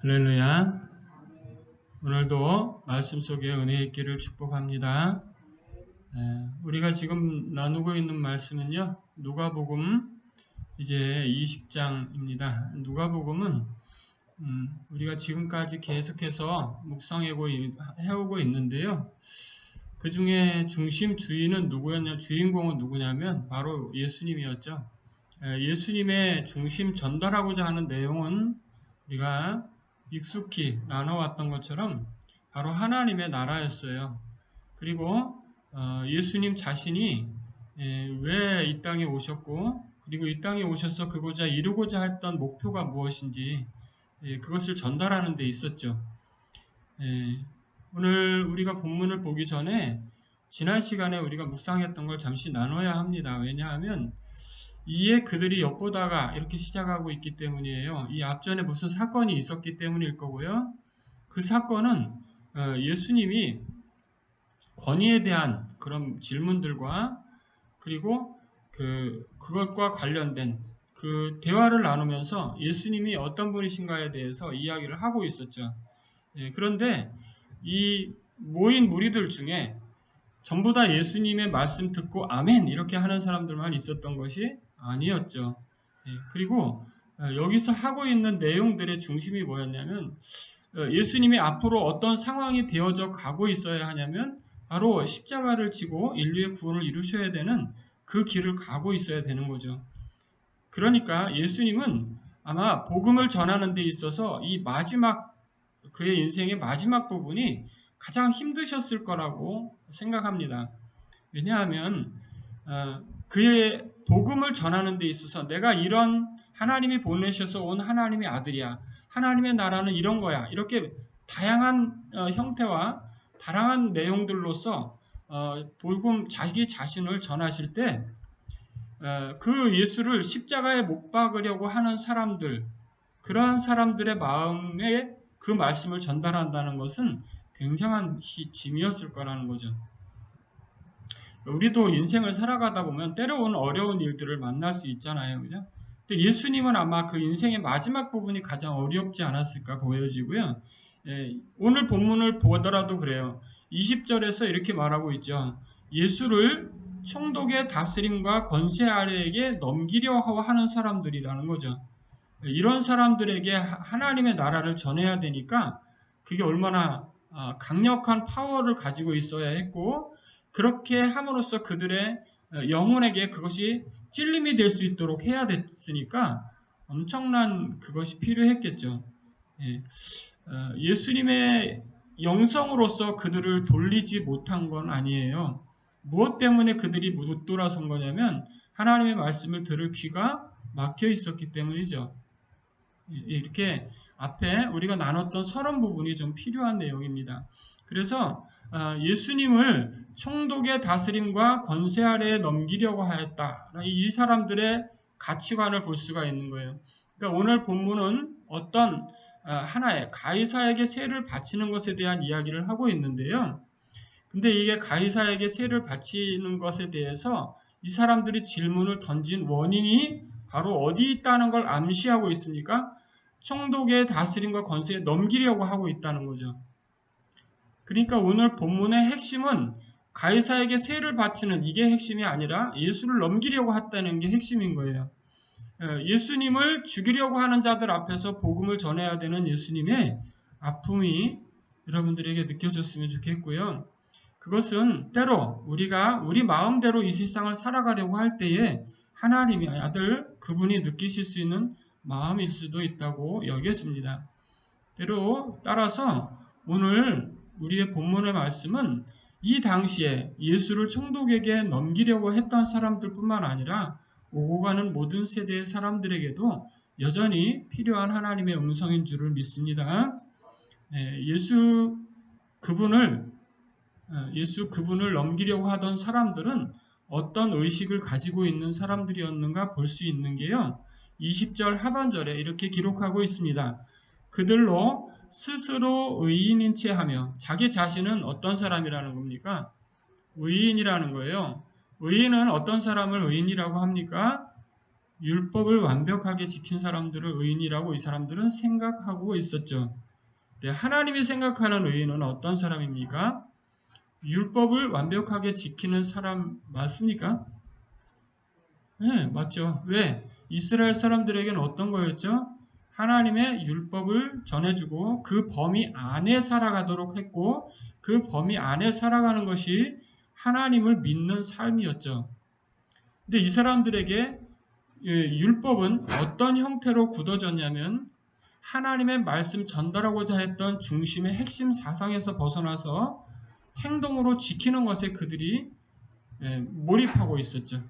할렐루야. 오늘도 말씀 속에 은혜 있기를 축복합니다. 우리가 지금 나누고 있는 말씀은요, 누가복음 이제 20장입니다. 누가복음은 우리가 지금까지 계속해서 묵상해오고 있는데요. 그 중에 중심 주인공은 누구냐면 바로 예수님이었죠. 예수님의 중심 전달하고자 하는 내용은 우리가 익숙히 나눠왔던 것처럼 바로 하나님의 나라였어요. 그리고 예수님 자신이 왜 이 땅에 오셨고, 그리고 이 땅에 오셔서 그고자 이루고자 했던 목표가 무엇인지 그것을 전달하는 데 있었죠. 오늘 우리가 본문을 보기 전에 지난 시간에 우리가 묵상했던 걸 잠시 나눠야 합니다. 왜냐하면 이에 그들이 엿보다가 이렇게 시작하고 있기 때문이에요. 이 앞전에 무슨 사건이 있었기 때문일 거고요. 그 사건은 예수님이 권위에 대한 그런 질문들과 그리고 그것과 관련된 그 대화를 나누면서 예수님이 어떤 분이신가에 대해서 이야기를 하고 있었죠. 그런데 이 모인 무리들 중에 전부 다 예수님의 말씀 듣고 아멘 이렇게 하는 사람들만 있었던 것이 아니었죠. 그리고 여기서 하고 있는 내용들의 중심이 뭐였냐면 예수님이 앞으로 어떤 상황이 되어져 가고 있어야 하냐면 바로 십자가를 지고 인류의 구원을 이루셔야 되는 그 길을 가고 있어야 되는 거죠. 그러니까 예수님은 아마 복음을 전하는 데 있어서 이 그의 인생의 마지막 부분이 가장 힘드셨을 거라고 생각합니다. 왜냐하면 그의 복음을 전하는 데 있어서 내가 이런 하나님이 보내셔서 온 하나님의 아들이야. 하나님의 나라는 이런 거야. 이렇게 다양한 형태와 다양한 내용들로서 자기 자신을 전하실 때 그 예수를 십자가에 못 박으려고 하는 사람들, 그러한 사람들의 마음에 그 말씀을 전달한다는 것은 굉장한 짐이었을 거라는 거죠. 우리도 인생을 살아가다 보면 때로는 어려운 일들을 만날 수 있잖아요. 그죠? 근데 예수님은 아마 그 인생의 마지막 부분이 가장 어렵지 않았을까 보여지고요. 오늘 본문을 보더라도 그래요. 20절에서 이렇게 말하고 있죠. 예수를 총독의 다스림과 권세 아래에게 넘기려 하는 사람들이라는 거죠. 이런 사람들에게 하나님의 나라를 전해야 되니까 그게 얼마나 강력한 파워를 가지고 있어야 했고, 그렇게 함으로써 그들의 영혼에게 그것이 찔림이 될 수 있도록 해야 됐으니까 엄청난 그것이 필요했겠죠. 예수님의 영성으로서 그들을 돌리지 못한 건 아니에요. 무엇 때문에 그들이 못 돌아선 거냐면 하나님의 말씀을 들을 귀가 막혀 있었기 때문이죠. 이렇게 앞에 우리가 나눴던 서론 부분이 좀 필요한 내용입니다. 그래서 예수님을 총독의 다스림과 권세 아래에 넘기려고 하였다. 이 사람들의 가치관을 볼 수가 있는 거예요. 그러니까 오늘 본문은 어떤 하나의 가이사에게 세를 바치는 것에 대한 이야기를 하고 있는데요. 근데 이게 가이사에게 세를 바치는 것에 대해서 이 사람들이 질문을 던진 원인이 바로 어디 있다는 걸 암시하고 있습니까? 총독의 다스림과 권세에 넘기려고 하고 있다는 거죠. 그러니까 오늘 본문의 핵심은 가이사에게 세를 바치는 이게 핵심이 아니라 예수를 넘기려고 했다는 게 핵심인 거예요. 예수님을 죽이려고 하는 자들 앞에서 복음을 전해야 되는 예수님의 아픔이 여러분들에게 느껴졌으면 좋겠고요. 그것은 때로 우리가 우리 마음대로 이 세상을 살아가려고 할 때에 하나님의 아들 그분이 느끼실 수 있는 마음일 수도 있다고 여겨집니다. 따라서 오늘 우리의 본문의 말씀은 이 당시에 예수를 총독에게 넘기려고 했던 사람들뿐만 아니라 오고 가는 모든 세대의 사람들에게도 여전히 필요한 하나님의 음성인 줄을 믿습니다. 예수 그분을 넘기려고 하던 사람들은 어떤 의식을 가지고 있는 사람들이었는가 볼 수 있는 게요. 20절 하반절에 이렇게 기록하고 있습니다. 그들로 스스로 의인인 채 하며, 자기 자신은 어떤 사람이라는 겁니까? 의인이라는 거예요. 의인은 어떤 사람을 의인이라고 합니까? 율법을 완벽하게 지킨 사람들을 의인이라고 이 사람들은 생각하고 있었죠. 네, 하나님이 생각하는 의인은 어떤 사람입니까? 율법을 완벽하게 지키는 사람 맞습니까? 네, 맞죠. 왜? 이스라엘 사람들에게는 어떤 거였죠? 하나님의 율법을 전해주고 그 범위 안에 살아가도록 했고 그 범위 안에 살아가는 것이 하나님을 믿는 삶이었죠. 근데 이 사람들에게 율법은 어떤 형태로 굳어졌냐면 하나님의 말씀 전달하고자 했던 중심의 핵심 사상에서 벗어나서 행동으로 지키는 것에 그들이 몰입하고 있었죠.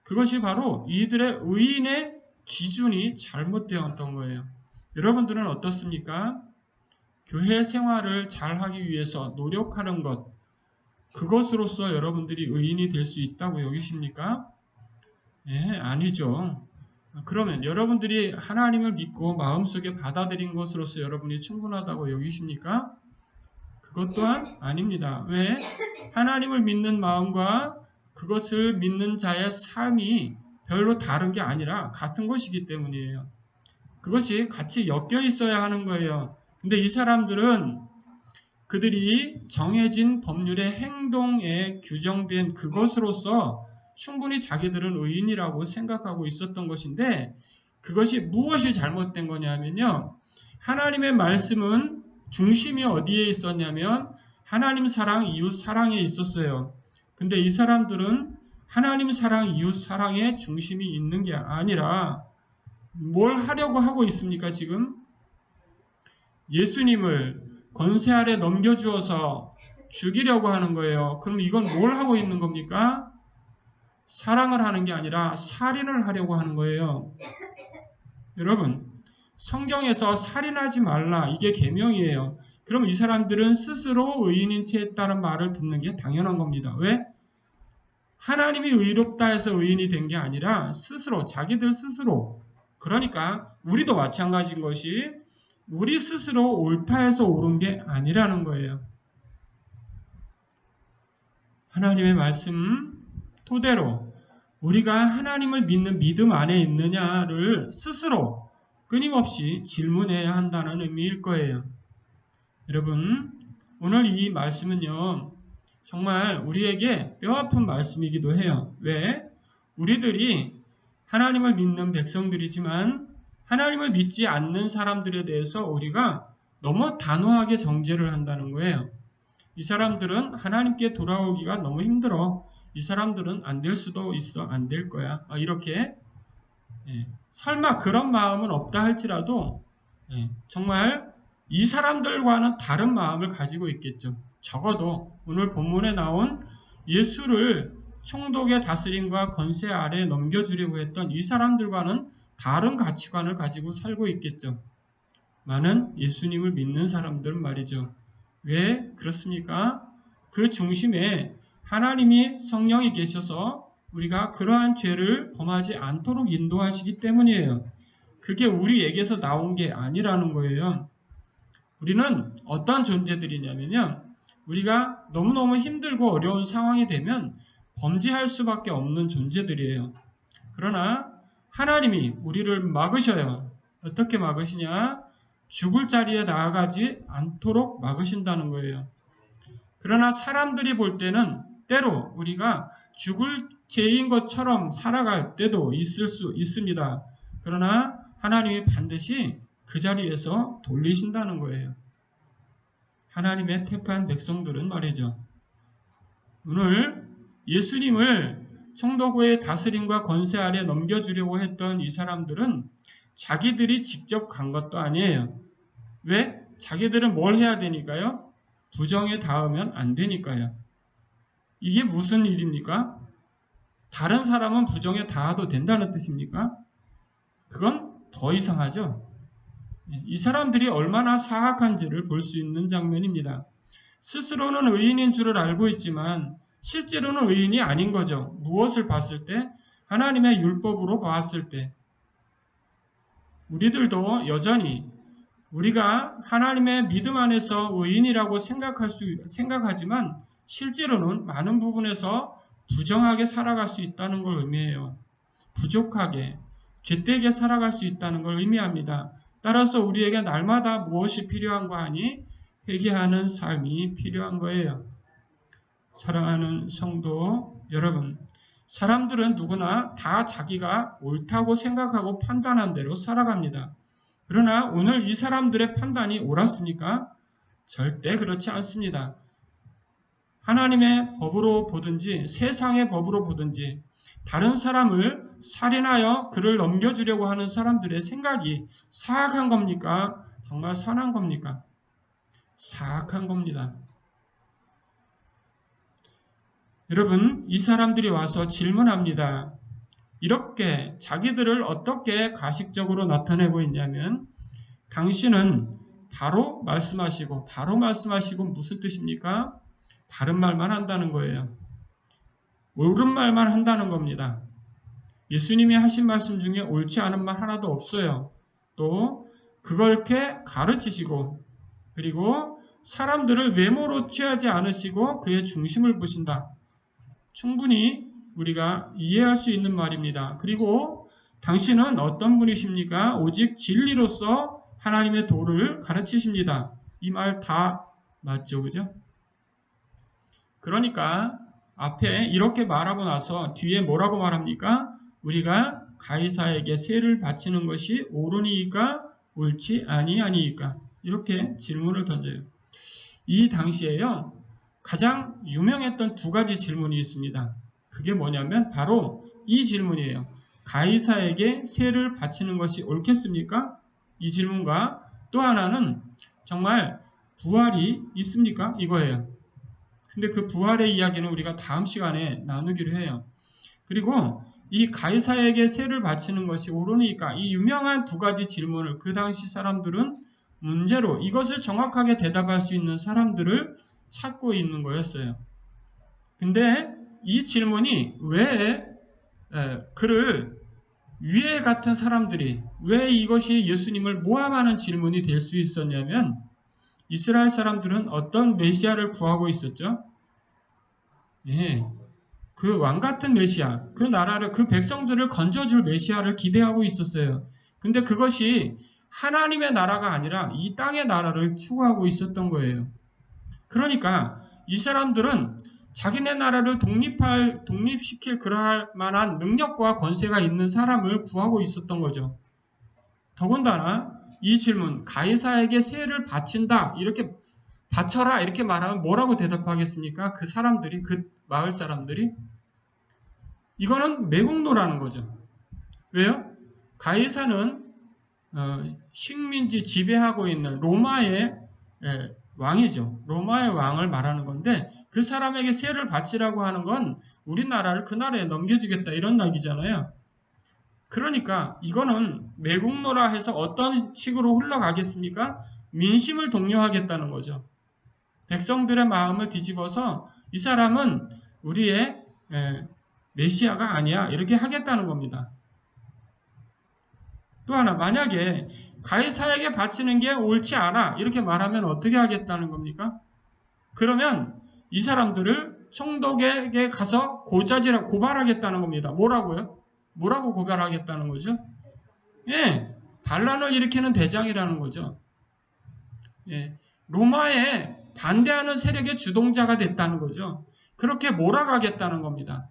그것이 바로 이들의 의인의 기준이 잘못되었던 거예요. 여러분들은 어떻습니까? 교회 생활을 잘하기 위해서 노력하는 것, 그것으로서 여러분들이 의인이 될 수 있다고 여기십니까? 예, 아니죠. 그러면 여러분들이 하나님을 믿고 마음속에 받아들인 것으로서 여러분이 충분하다고 여기십니까? 그것 또한 아닙니다. 왜? 하나님을 믿는 마음과 그것을 믿는 자의 삶이 별로 다른 게 아니라 같은 것이기 때문이에요. 그것이 같이 엮여 있어야 하는 거예요. 근데 이 사람들은 그들이 정해진 법률의 행동에 규정된 그것으로서 충분히 자기들은 의인이라고 생각하고 있었던 것인데 그것이 무엇이 잘못된 거냐면요. 하나님의 말씀은 중심이 어디에 있었냐면 하나님 사랑, 이웃 사랑에 있었어요. 근데 이 사람들은 하나님 사랑, 이웃 사랑에 중심이 있는 게 아니라 뭘 하려고 하고 있습니까, 지금? 예수님을 권세 아래 넘겨주어서 죽이려고 하는 거예요. 그럼 이건 뭘 하고 있는 겁니까? 사랑을 하는 게 아니라 살인을 하려고 하는 거예요. 여러분, 성경에서 살인하지 말라, 이게 계명이에요. 그럼 이 사람들은 스스로 의인인 채 했다는 말을 듣는 게 당연한 겁니다. 왜? 하나님이 의롭다 해서 의인이 된 게 아니라 스스로, 자기들 스스로. 그러니까 우리도 마찬가지인 것이 우리 스스로 옳다 해서 옳은 게 아니라는 거예요. 하나님의 말씀 토대로 우리가 하나님을 믿는 믿음 안에 있느냐를 스스로 끊임없이 질문해야 한다는 의미일 거예요. 여러분, 오늘 이 말씀은요, 정말 우리에게 뼈아픈 말씀이기도 해요. 왜? 우리들이 하나님을 믿는 백성들이지만 하나님을 믿지 않는 사람들에 대해서 우리가 너무 단호하게 정죄를 한다는 거예요. 이 사람들은 하나님께 돌아오기가 너무 힘들어. 이 사람들은 안 될 수도 있어. 안 될 거야. 이렇게 설마 그런 마음은 없다 할지라도 정말 이 사람들과는 다른 마음을 가지고 있겠죠. 적어도 오늘 본문에 나온 예수를 총독의 다스림과 권세 아래에 넘겨주려고 했던 이 사람들과는 다른 가치관을 가지고 살고 있겠죠. 많은 예수님을 믿는 사람들은 말이죠. 왜 그렇습니까? 그 중심에 하나님이 성령이 계셔서 우리가 그러한 죄를 범하지 않도록 인도하시기 때문이에요. 그게 우리에게서 나온 게 아니라는 거예요. 우리는 어떤 존재들이냐면요. 우리가 너무너무 힘들고 어려운 상황이 되면 범죄할 수밖에 없는 존재들이에요. 그러나 하나님이 우리를 막으셔요. 어떻게 막으시냐? 죽을 자리에 나아가지 않도록 막으신다는 거예요. 그러나 사람들이 볼 때는 때로 우리가 죽을 죄인 것처럼 살아갈 때도 있을 수 있습니다. 그러나 하나님이 반드시 그 자리에서 돌리신다는 거예요. 하나님의 택한 백성들은 말이죠. 오늘 예수님을 총독의 다스림과 권세 아래 넘겨주려고 했던 이 사람들은 자기들이 직접 간 것도 아니에요. 왜? 자기들은 뭘 해야 되니까요? 부정에 닿으면 안 되니까요. 이게 무슨 일입니까? 다른 사람은 부정에 닿아도 된다는 뜻입니까? 그건 더 이상하죠. 이 사람들이 얼마나 사악한지를 볼 수 있는 장면입니다. 스스로는 의인인 줄을 알고 있지만 실제로는 의인이 아닌 거죠. 무엇을 봤을 때? 하나님의 율법으로 봤을 때. 우리들도 여전히 우리가 하나님의 믿음 안에서 의인이라고 생각하지만 실제로는 많은 부분에서 부정하게 살아갈 수 있다는 걸 의미해요. 부족하게, 죄되게 살아갈 수 있다는 걸 의미합니다. 따라서 우리에게 날마다 무엇이 필요한가 하니 회개하는 삶이 필요한 거예요. 사랑하는 성도 여러분, 사람들은 누구나 다 자기가 옳다고 생각하고 판단한 대로 살아갑니다. 그러나 오늘 이 사람들의 판단이 옳았습니까? 절대 그렇지 않습니다. 하나님의 법으로 보든지 세상의 법으로 보든지 다른 사람을 살인하여 그를 넘겨주려고 하는 사람들의 생각이 사악한 겁니까? 정말 선한 겁니까? 사악한 겁니다. 여러분, 이 사람들이 와서 질문합니다. 이렇게 자기들을 어떻게 가식적으로 나타내고 있냐면 당신은 바로 말씀하시고 무슨 뜻입니까? 바른 말만 한다는 거예요. 옳은 말만 한다는 겁니다. 예수님이 하신 말씀 중에 옳지 않은 말 하나도 없어요. 또 그렇게 가르치시고 그리고 사람들을 외모로 취하지 않으시고 그의 중심을 보신다. 충분히 우리가 이해할 수 있는 말입니다. 그리고 당신은 어떤 분이십니까? 오직 진리로서 하나님의 도를 가르치십니다. 이 말 다 맞죠, 그죠? 그러니까 앞에 이렇게 말하고 나서 뒤에 뭐라고 말합니까? 우리가 가이사에게 세를 바치는 것이 옳으니까 옳지 아니하니까? 이렇게 질문을 던져요. 이 당시에요. 가장 유명했던 두 가지 질문이 있습니다. 그게 뭐냐면 바로 이 질문이에요. 가이사에게 세를 바치는 것이 옳겠습니까? 이 질문과 또 하나는 정말 부활이 있습니까? 이거예요. 근데 그 부활의 이야기는 우리가 다음 시간에 나누기로 해요. 그리고 이 가이사에게 세를 바치는 것이 옳으니까 이 유명한 두 가지 질문을 그 당시 사람들은 문제로 이것을 정확하게 대답할 수 있는 사람들을 찾고 있는 거였어요. 근데 이 질문이 왜 그를 위에 같은 사람들이 왜 이것이 예수님을 모함하는 질문이 될 수 있었냐면 이스라엘 사람들은 어떤 메시아를 구하고 있었죠? 예, 그 왕 같은 메시아, 그 나라를, 그 백성들을 건져줄 메시아를 기대하고 있었어요. 근데 그것이 하나님의 나라가 아니라 이 땅의 나라를 추구하고 있었던 거예요. 그러니까 이 사람들은 자기네 나라를 독립시킬 그러할 만한 능력과 권세가 있는 사람을 구하고 있었던 거죠. 더군다나 이 질문, 가이사에게 세를 바친다, 이렇게 바쳐라, 이렇게 말하면 뭐라고 대답하겠습니까? 그 사람들이, 그 마을 사람들이? 이거는 매국노라는 거죠. 왜요? 가이사는 식민지 지배하고 있는 로마의 왕이죠. 로마의 왕을 말하는 건데 그 사람에게 세를 바치라고 하는 건 우리나라를 그 나라에 넘겨주겠다 이런 얘기잖아요. 그러니까 이거는 매국노라 해서 어떤 식으로 흘러가겠습니까? 민심을 동요하겠다는 거죠. 백성들의 마음을 뒤집어서 이 사람은 우리의 메시아가 아니야 이렇게 하겠다는 겁니다. 또 하나 만약에 가이사에게 바치는 게 옳지 않아 이렇게 말하면 어떻게 하겠다는 겁니까? 그러면 이 사람들을 총독에게 가서 고발하겠다는 겁니다. 뭐라고요? 뭐라고 고발하겠다는 거죠? 예, 반란을 일으키는 대장이라는 거죠. 예, 로마에 반대하는 세력의 주동자가 됐다는 거죠. 그렇게 몰아가겠다는 겁니다.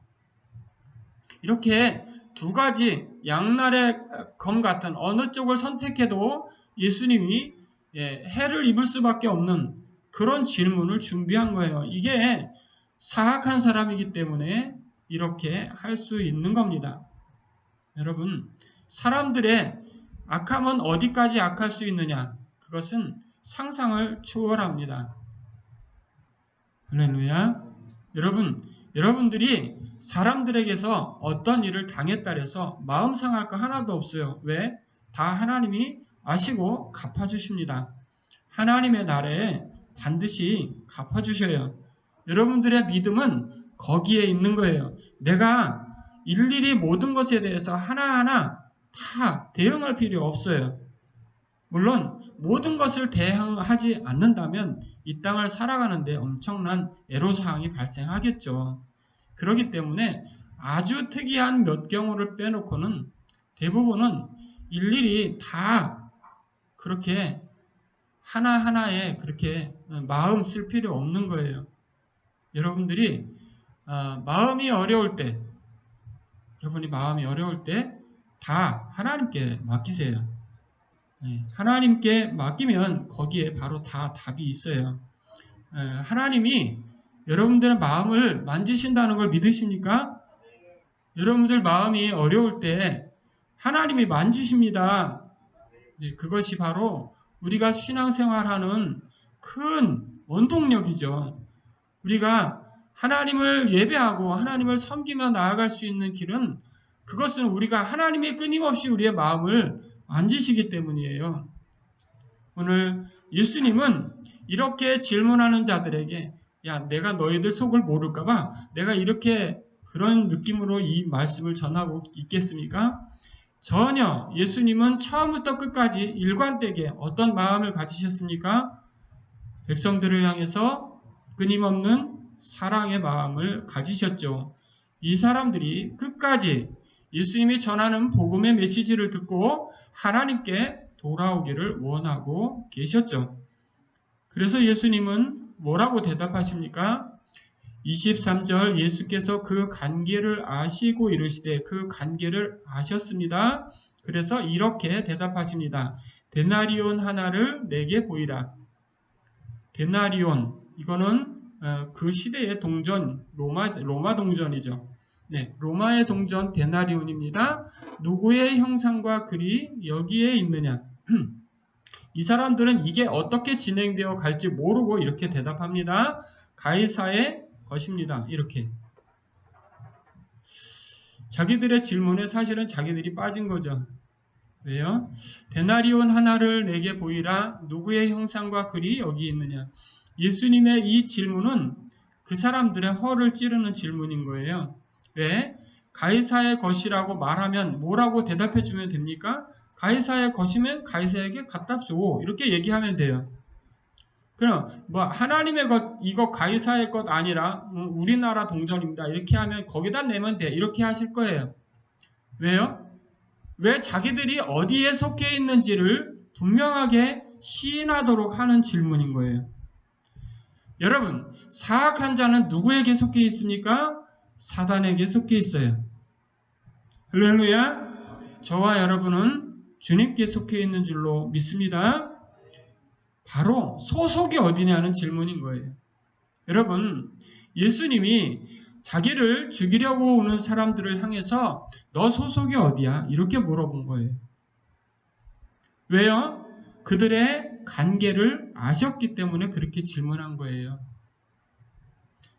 이렇게 두 가지 양날의 검 같은 어느 쪽을 선택해도 예수님이 해를 입을 수밖에 없는 그런 질문을 준비한 거예요. 이게 사악한 사람이기 때문에 이렇게 할 수 있는 겁니다. 여러분, 사람들의 악함은 어디까지 악할 수 있느냐? 그것은 상상을 초월합니다. 할렐루야. 여러분들이 사람들에게서 어떤 일을 당했다 해서 마음 상할 거 하나도 없어요. 왜? 다 하나님이 아시고 갚아주십니다. 하나님의 날에 반드시 갚아주셔요. 여러분들의 믿음은 거기에 있는 거예요. 내가 일일이 모든 것에 대해서 하나하나 다 대응할 필요 없어요. 물론 모든 것을 대응하지 않는다면 이 땅을 살아가는데 엄청난 애로사항이 발생하겠죠. 그렇기 때문에 아주 특이한 몇 경우를 빼놓고는 대부분은 일일이 다 그렇게 하나하나에 그렇게 마음 쓸 필요 없는 거예요. 여러분들이 마음이 어려울 때, 여러분이 마음이 어려울 때 다 하나님께 맡기세요. 하나님께 맡기면 거기에 바로 다 답이 있어요. 하나님이 여러분들의 마음을 만지신다는 걸 믿으십니까? 여러분들 마음이 어려울 때 하나님이 만지십니다. 그것이 바로 우리가 신앙생활하는 큰 원동력이죠. 우리가 하나님을 예배하고 하나님을 섬기며 나아갈 수 있는 길은 그것은 우리가 하나님이 끊임없이 우리의 마음을 만지시기 때문이에요. 오늘 예수님은 이렇게 질문하는 자들에게 야, 내가 너희들 속을 모를까봐 내가 이렇게 그런 느낌으로 이 말씀을 전하고 있겠습니까? 전혀. 예수님은 처음부터 끝까지 일관되게 어떤 마음을 가지셨습니까? 백성들을 향해서 끊임없는 사랑의 마음을 가지셨죠. 이 사람들이 끝까지 예수님이 전하는 복음의 메시지를 듣고 하나님께 돌아오기를 원하고 계셨죠. 그래서 예수님은 뭐라고 대답하십니까? 23절 예수께서 그 관계를 아시고 이르시되 그 관계를 아셨습니다. 그래서 이렇게 대답하십니다. 데나리온 하나를 내게 보이라. 데나리온, 이거는 그 시대의 동전, 로마 동전이죠. 네, 로마의 동전 데나리온입니다. 누구의 형상과 글이 여기에 있느냐? 이 사람들은 이게 어떻게 진행되어 갈지 모르고 이렇게 대답합니다. 가이사의 것입니다. 이렇게. 자기들의 질문에 사실은 자기들이 빠진 거죠. 왜요? 데나리온 하나를 내게 보이라. 누구의 형상과 글이 여기 있느냐? 예수님의 이 질문은 그 사람들의 허를 찌르는 질문인 거예요. 왜? 가이사의 것이라고 말하면 뭐라고 대답해 주면 됩니까? 가이사의 것이면 가이사에게 갖다 줘. 이렇게 얘기하면 돼요. 그럼 뭐 하나님의 것, 이거 가이사의 것 아니라 우리나라 동전입니다. 이렇게 하면 거기다 내면 돼. 이렇게 하실 거예요. 왜요? 왜 자기들이 어디에 속해 있는지를 분명하게 시인하도록 하는 질문인 거예요. 여러분, 사악한 자는 누구에게 속해 있습니까? 사단에게 속해 있어요. 할렐루야. 저와 여러분은 주님께 속해 있는 줄로 믿습니다. 바로 소속이 어디냐는 질문인 거예요. 여러분, 예수님이 자기를 죽이려고 오는 사람들을 향해서 너 소속이 어디야? 이렇게 물어본 거예요. 왜요? 그들의 관계를 아셨기 때문에 그렇게 질문한 거예요.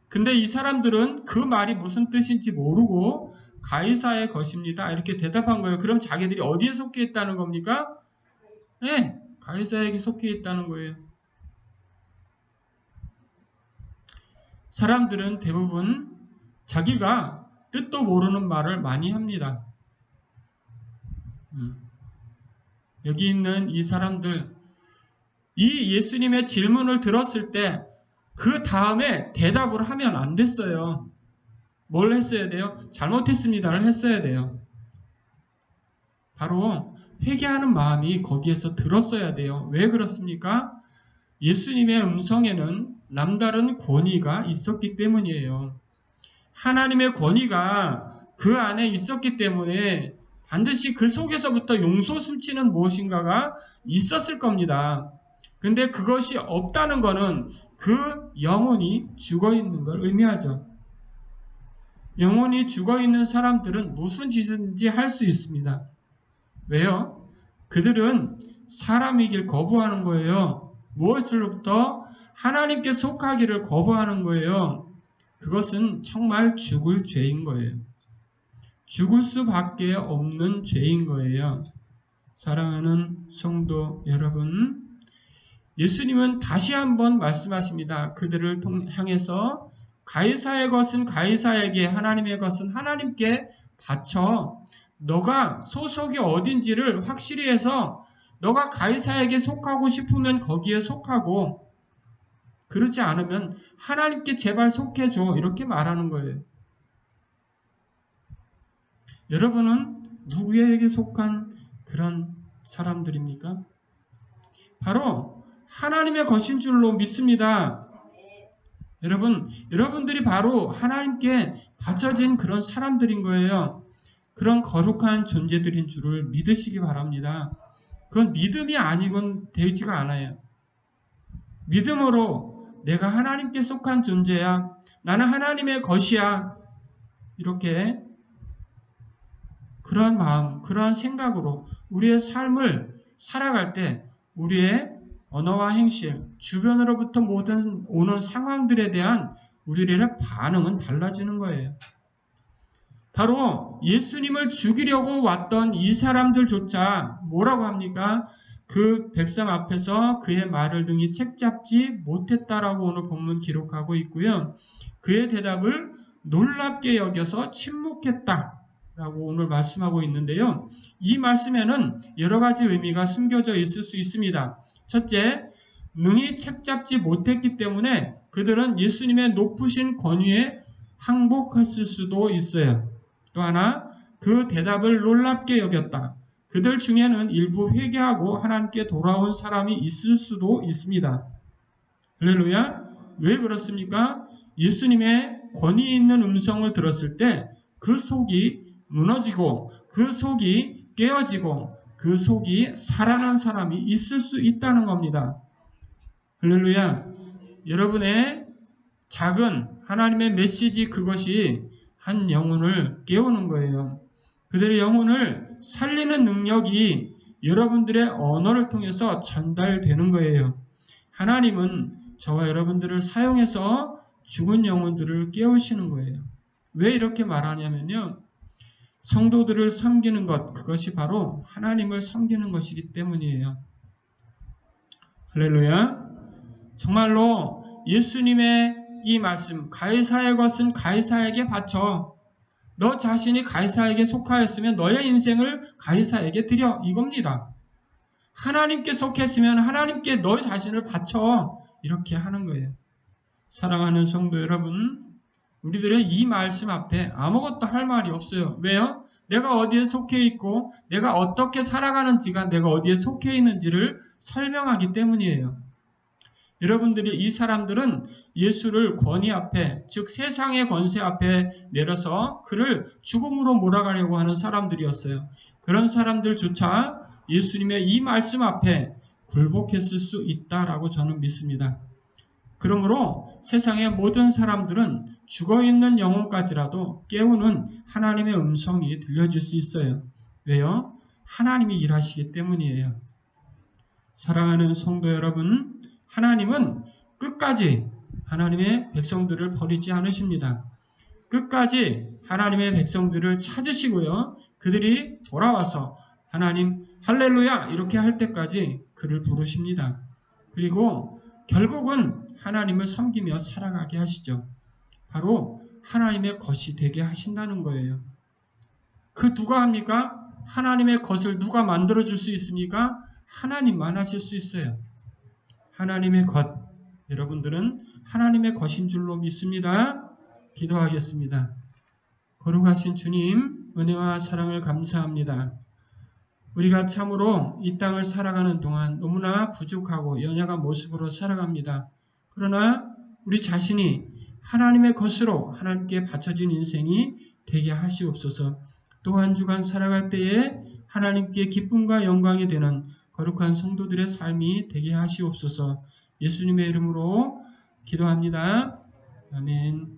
근데 이 사람들은 그 말이 무슨 뜻인지 모르고 가이사의 것입니다. 이렇게 대답한 거예요. 그럼 자기들이 어디에 속해 있다는 겁니까? 네, 가이사에게 속해 있다는 거예요. 사람들은 대부분 자기가 뜻도 모르는 말을 많이 합니다. 여기 있는 이 사람들, 이 예수님의 질문을 들었을 때 그 다음에 대답을 하면 안 됐어요. 뭘 했어야 돼요? 잘못했습니다를 했어야 돼요. 바로 회개하는 마음이 거기에서 들었어야 돼요. 왜 그렇습니까? 예수님의 음성에는 남다른 권위가 있었기 때문이에요. 하나님의 권위가 그 안에 있었기 때문에 반드시 그 속에서부터 용서 숨치는 무엇인가가 있었을 겁니다. 근데 그것이 없다는 것은 그 영혼이 죽어있는 걸 의미하죠. 영혼이 죽어있는 사람들은 무슨 짓인지 할 수 있습니다. 왜요? 그들은 사람이길 거부하는 거예요. 무엇으로부터? 하나님께 속하기를 거부하는 거예요. 그것은 정말 죽을 죄인 거예요. 죽을 수밖에 없는 죄인 거예요. 사랑하는 성도 여러분, 예수님은 다시 한번 말씀하십니다. 그들을 향해서 가이사의 것은 가이사에게, 하나님의 것은 하나님께 바쳐 너가 소속이 어딘지를 확실히 해서 너가 가이사에게 속하고 싶으면 거기에 속하고 그렇지 않으면 하나님께 제발 속해줘. 이렇게 말하는 거예요. 여러분은 누구에게 속한 그런 사람들입니까? 바로 하나님의 것인 줄로 믿습니다. 여러분들이 바로 하나님께 바쳐진 그런 사람들인 거예요. 그런 거룩한 존재들인 줄을 믿으시기 바랍니다. 그건 믿음이 아니건 되지가 않아요. 믿음으로 내가 하나님께 속한 존재야. 나는 하나님의 것이야. 이렇게 그러한 마음, 그러한 생각으로 우리의 삶을 살아갈 때 우리의 언어와 행실, 주변으로부터 모든 오는 상황들에 대한 우리들의 반응은 달라지는 거예요. 바로 예수님을 죽이려고 왔던 이 사람들조차 뭐라고 합니까? 그 백성 앞에서 그의 말을 등이 책잡지 못했다라고 오늘 본문 기록하고 있고요. 그의 대답을 놀랍게 여겨서 침묵했다라고 오늘 말씀하고 있는데요. 이 말씀에는 여러 가지 의미가 숨겨져 있을 수 있습니다. 첫째, 능히 책잡지 못했기 때문에 그들은 예수님의 높으신 권위에 항복했을 수도 있어요. 또 하나, 그 대답을 놀랍게 여겼다. 그들 중에는 일부 회개하고 하나님께 돌아온 사람이 있을 수도 있습니다. 할렐루야. 왜 그렇습니까? 예수님의 권위 있는 음성을 들었을 때 그 속이 무너지고 그 속이 깨어지고 그 속이 살아난 사람이 있을 수 있다는 겁니다. 할렐루야. 여러분의 작은 하나님의 메시지 그것이 한 영혼을 깨우는 거예요. 그들의 영혼을 살리는 능력이 여러분들의 언어를 통해서 전달되는 거예요. 하나님은 저와 여러분들을 사용해서 죽은 영혼들을 깨우시는 거예요. 왜 이렇게 말하냐면요. 성도들을 섬기는 것, 그것이 바로 하나님을 섬기는 것이기 때문이에요. 할렐루야. 정말로 예수님의 이 말씀, 가이사의 것은 가이사에게 바쳐. 너 자신이 가이사에게 속하였으면 너의 인생을 가이사에게 드려. 이겁니다. 하나님께 속했으면 하나님께 너 자신을 바쳐. 이렇게 하는 거예요. 사랑하는 성도 여러분, 우리들의 이 말씀 앞에 아무것도 할 말이 없어요. 왜요? 내가 어디에 속해 있고 내가 어떻게 살아가는지가 내가 어디에 속해 있는지를 설명하기 때문이에요. 여러분들이 이 사람들은 예수를 권위 앞에, 즉 세상의 권세 앞에 내려서 그를 죽음으로 몰아가려고 하는 사람들이었어요. 그런 사람들조차 예수님의 이 말씀 앞에 굴복했을 수 있다라고 저는 믿습니다. 그러므로 세상의 모든 사람들은 죽어있는 영혼까지라도 깨우는 하나님의 음성이 들려질 수 있어요. 왜요? 하나님이 일하시기 때문이에요. 사랑하는 성도 여러분, 하나님은 끝까지 하나님의 백성들을 버리지 않으십니다. 끝까지 하나님의 백성들을 찾으시고요. 그들이 돌아와서 하나님 할렐루야 이렇게 할 때까지 그를 부르십니다. 그리고 결국은 하나님을 섬기며 살아가게 하시죠. 바로 하나님의 것이 되게 하신다는 거예요. 그 누가 합니까? 하나님의 것을 누가 만들어줄 수 있습니까? 하나님만 하실 수 있어요. 하나님의 것, 여러분들은 하나님의 것인 줄로 믿습니다. 기도하겠습니다. 거룩하신 주님, 은혜와 사랑을 감사합니다. 우리가 참으로 이 땅을 살아가는 동안 너무나 부족하고 연약한 모습으로 살아갑니다. 그러나 우리 자신이 하나님의 것으로 하나님께 바쳐진 인생이 되게 하시옵소서. 또 한 주간 살아갈 때에 하나님께 기쁨과 영광이 되는 거룩한 성도들의 삶이 되게 하시옵소서. 예수님의 이름으로 기도합니다. 아멘.